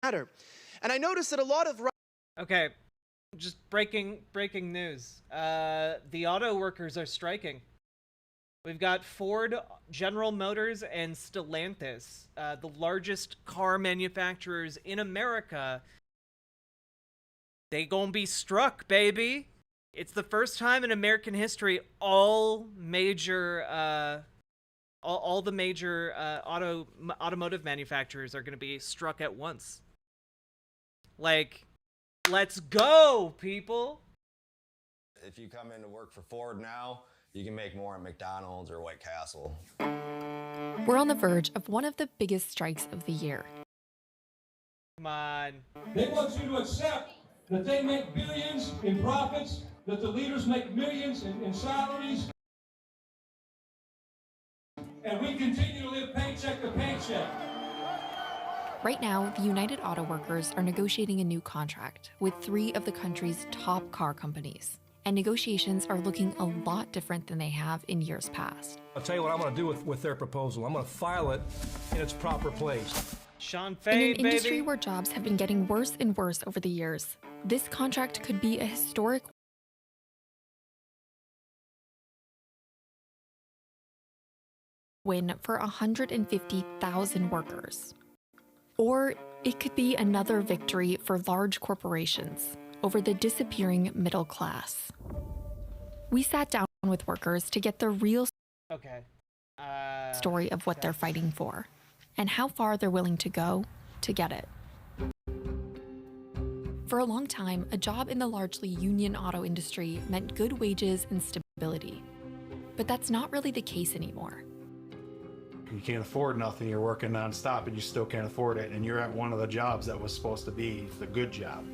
matter. And I noticed that a lot of... Okay, just breaking news. The auto workers are striking. We've got Ford, General Motors, and Stellantis, the largest car manufacturers in America. They gonna be struck, baby. It's the first time in American history all the major automotive manufacturers are gonna be struck at once. Like, let's go, people. If you come in to work for Ford now, you can make more at McDonald's or White Castle. We're on the verge of one of the biggest strikes of the year. Come on. They want you to accept that they make billions in profits, that the leaders make millions in salaries, and we continue to live paycheck to paycheck. Right now, the United Auto Workers are negotiating a new contract with 3 of the country's top car companies. And negotiations are looking a lot different than they have in years past. I'll tell you what I'm going to do with their proposal. I'm going to file it in its proper place. Sean Fade, in an industry where jobs have been getting worse and worse over the years, this contract could be a historic win for 150,000 workers. Or it could be another victory for large corporations over the disappearing middle class. We sat down with workers to get the real story of what they're fighting for and how far they're willing to go to get it. For a long time, a job in the largely union auto industry meant good wages and stability. But that's not really the case anymore. You can't afford nothing, you're working nonstop and you still can't afford it, and you're at one of the jobs that was supposed to be the good job.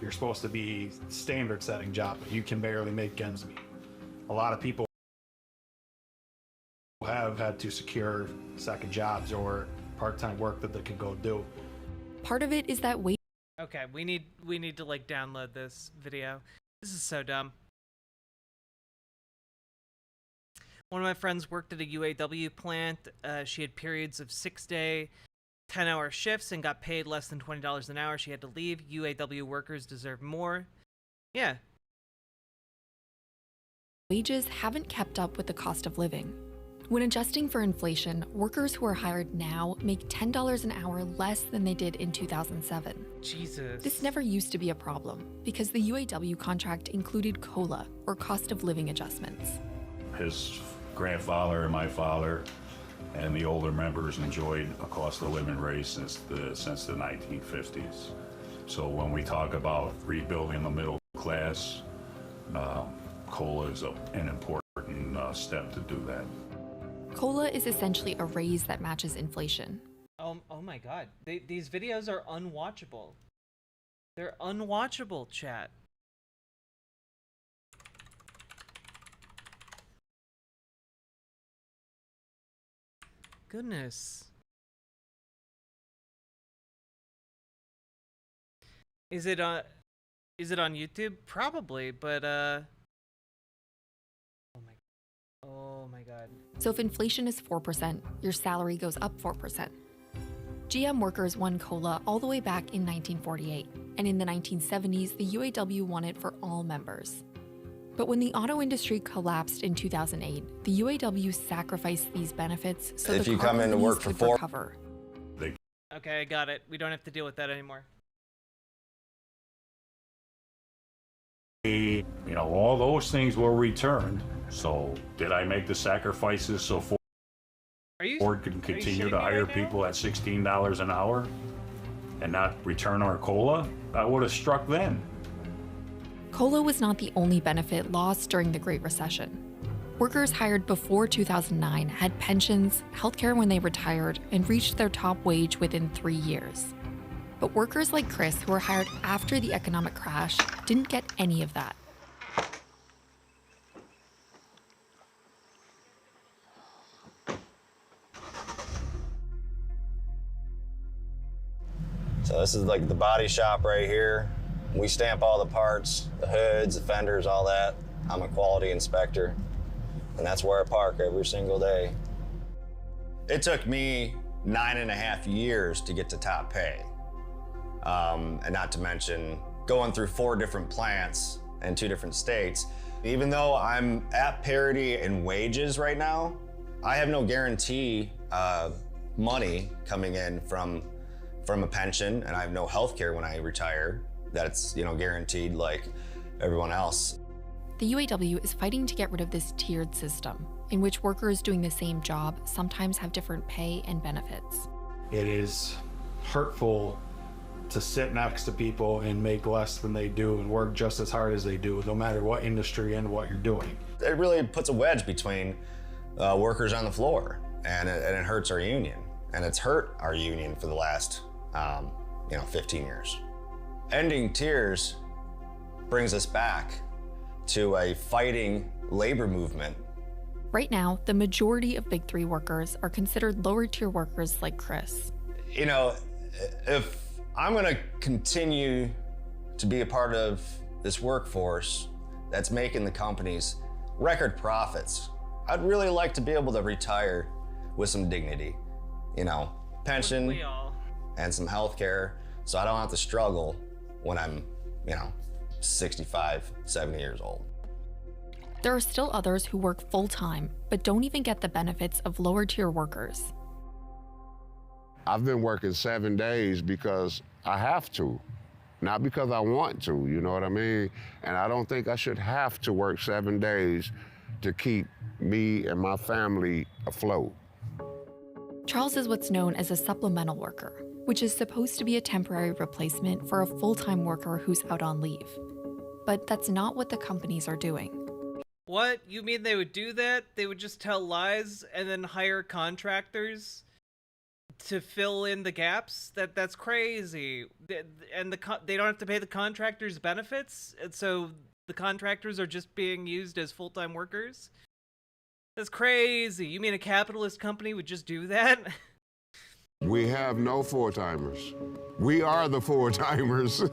You're supposed to be standard setting job, but you can barely make ends meet. A lot of people have had to secure second jobs or part-time work that they can go do. Part of it is that wage. Okay, we need to like download this video. This is so dumb. One of my friends worked at a UAW plant. She had periods of 6-day, 10-hour shifts and got paid less than $20 an hour. She had to leave. UAW workers deserve more. Yeah. Wages haven't kept up with the cost of living. When adjusting for inflation, workers who are hired now make $10 an hour less than they did in 2007. Jesus. This never used to be a problem because the UAW contract included COLA, or cost of living adjustments. His grandfather and my father and the older members enjoyed a cost of living raise since the 1950s. So when we talk about rebuilding the middle class, COLA is an important step to do that. COLA is essentially a raise that matches inflation. Oh my god. These videos are unwatchable. They're unwatchable, chat. Goodness. Is it on YouTube? Probably, but oh my god. So if inflation is 4%, your salary goes up 4%. GM workers won COLA all the way back in 1948, and in the 1970s, the UAW won it for all members. But when the auto industry collapsed in 2008, the UAW sacrificed these benefits so if the you car come in to companies work for could Ford, recover. Okay, I got it. We don't have to deal with that anymore. You know, all those things were returned. So did I make the sacrifices so Ford can continue to hire people at $16 an hour and not return our COLA? I would have struck then. COLA was not the only benefit lost during the Great Recession. Workers hired before 2009 had pensions, healthcare when they retired, and reached their top wage within 3 years. But workers like Chris, who were hired after the economic crash, didn't get any of that. So this is like the body shop right here. We stamp all the parts, the hoods, the fenders, all that. I'm a quality inspector, and that's where I park every single day. It took me 9.5 years to get to top pay. and not to mention going through 4 different plants in 2 different states. Even though I'm at parity in wages right now, I have no guarantee money coming in from a pension, and I have no health care when I retire that's, guaranteed like everyone else. The UAW is fighting to get rid of this tiered system, in which workers doing the same job sometimes have different pay and benefits. It is hurtful to sit next to people and make less than they do and work just as hard as they do, no matter what industry and what you're doing. It really puts a wedge between workers on the floor, and it hurts our union. And it's hurt our union for the last 15 years. Ending tiers brings us back to a fighting labor movement. Right now, the majority of Big Three workers are considered lower tier workers like Chris. If I'm gonna continue to be a part of this workforce that's making the companies record profits, I'd really like to be able to retire with some dignity, pension and some health care, so I don't have to struggle when I'm, 65, 70 years old. There are still others who work full-time, but don't even get the benefits of lower tier workers. I've been working 7 days because I have to, not because I want to, you know what I mean? And I don't think I should have to work 7 days to keep me and my family afloat. Charles is what's known as a supplemental worker, which is supposed to be a temporary replacement for a full-time worker who's out on leave. But that's not what the companies are doing. What? You mean they would do that? They would just tell lies and then hire contractors to fill in the gaps? That's crazy. And they don't have to pay the contractors benefits, and so the contractors are just being used as full-time workers? That's crazy. You mean a capitalist company would just do that? We have no four-timers. We are the four-timers.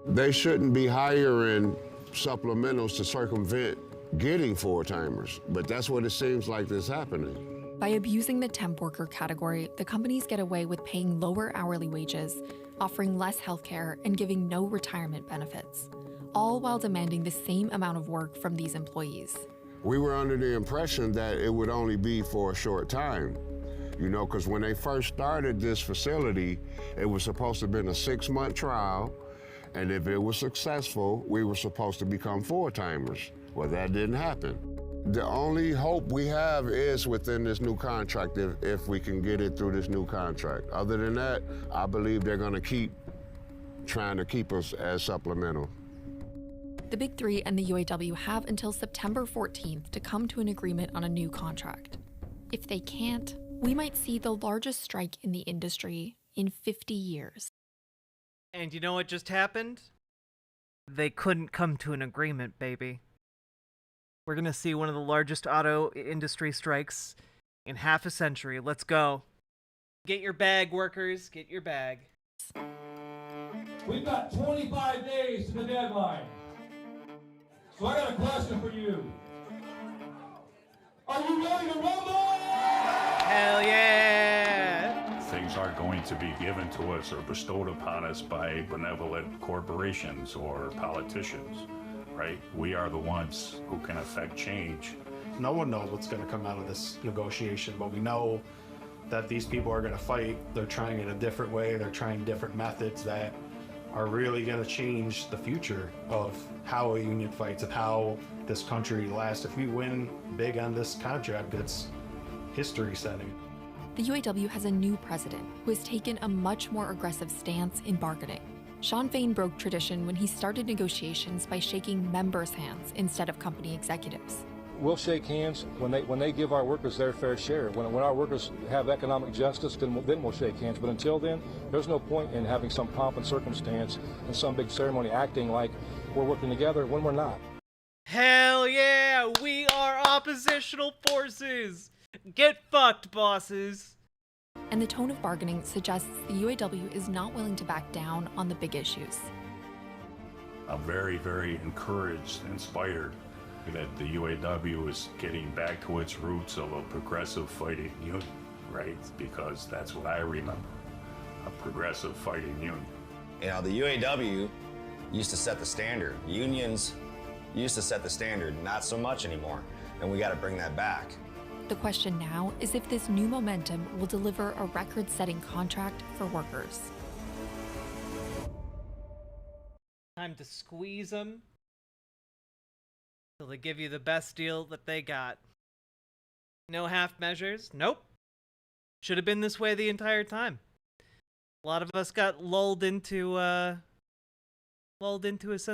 They shouldn't be hiring supplementals to circumvent getting four-timers, but that's what it seems like is happening. By abusing the temp worker category, the companies get away with paying lower hourly wages, offering less healthcare, and giving no retirement benefits, all while demanding the same amount of work from these employees. We were under the impression that it would only be for a short time, because when they first started this facility, it was supposed to have been a 6-month trial, and if it was successful, we were supposed to become four-timers. Well, that didn't happen. The only hope we have is within this new contract, if we can get it through this new contract. Other than that, I believe they're gonna keep trying to keep us as supplemental. The Big Three and the UAW have until September 14th to come to an agreement on a new contract. If they can't, we might see the largest strike in the industry in 50 years. And you know what just happened? They couldn't come to an agreement, baby. We're gonna see one of the largest auto industry strikes in half a century. Let's go. Get your bag, workers. Get your bag. We've got 25 days to the deadline. So I got a question for you. Are you ready to rumble? Hell yeah! Things aren't going to be given to us or bestowed upon us by benevolent corporations or politicians, right? We are the ones who can affect change. No one knows what's going to come out of this negotiation, but we know that these people are going to fight. They're trying it a different way. They're trying different methods that are really going to change the future of how a union fights, of how this country lasts. If we win big on this contract, it's history setting. The UAW has a new president who has taken a much more aggressive stance in bargaining. Shawn Fain broke tradition when he started negotiations by shaking members' hands instead of company executives. We'll shake hands when they give our workers their fair share. When our workers have economic justice, then we'll shake hands. But until then, there's no point in having some pomp and circumstance and some big ceremony acting like we're working together when we're not. Hell yeah! We are oppositional forces! Get fucked, bosses! And the tone of bargaining suggests the UAW is not willing to back down on the big issues. I'm very, very encouraged, inspired that the UAW is getting back to its roots of a progressive fighting union, right? Because that's what I remember. a progressive fighting union. You know, the UAW used to set the standard. Unions used to set the standard, not so much anymore, and we got to bring that back. The question now is if this new momentum will deliver a record-setting contract for workers. Time to squeeze them till they give you the best deal that they got. No half measures? Nope. Should have been this way the entire time. A lot of us got lulled into a sense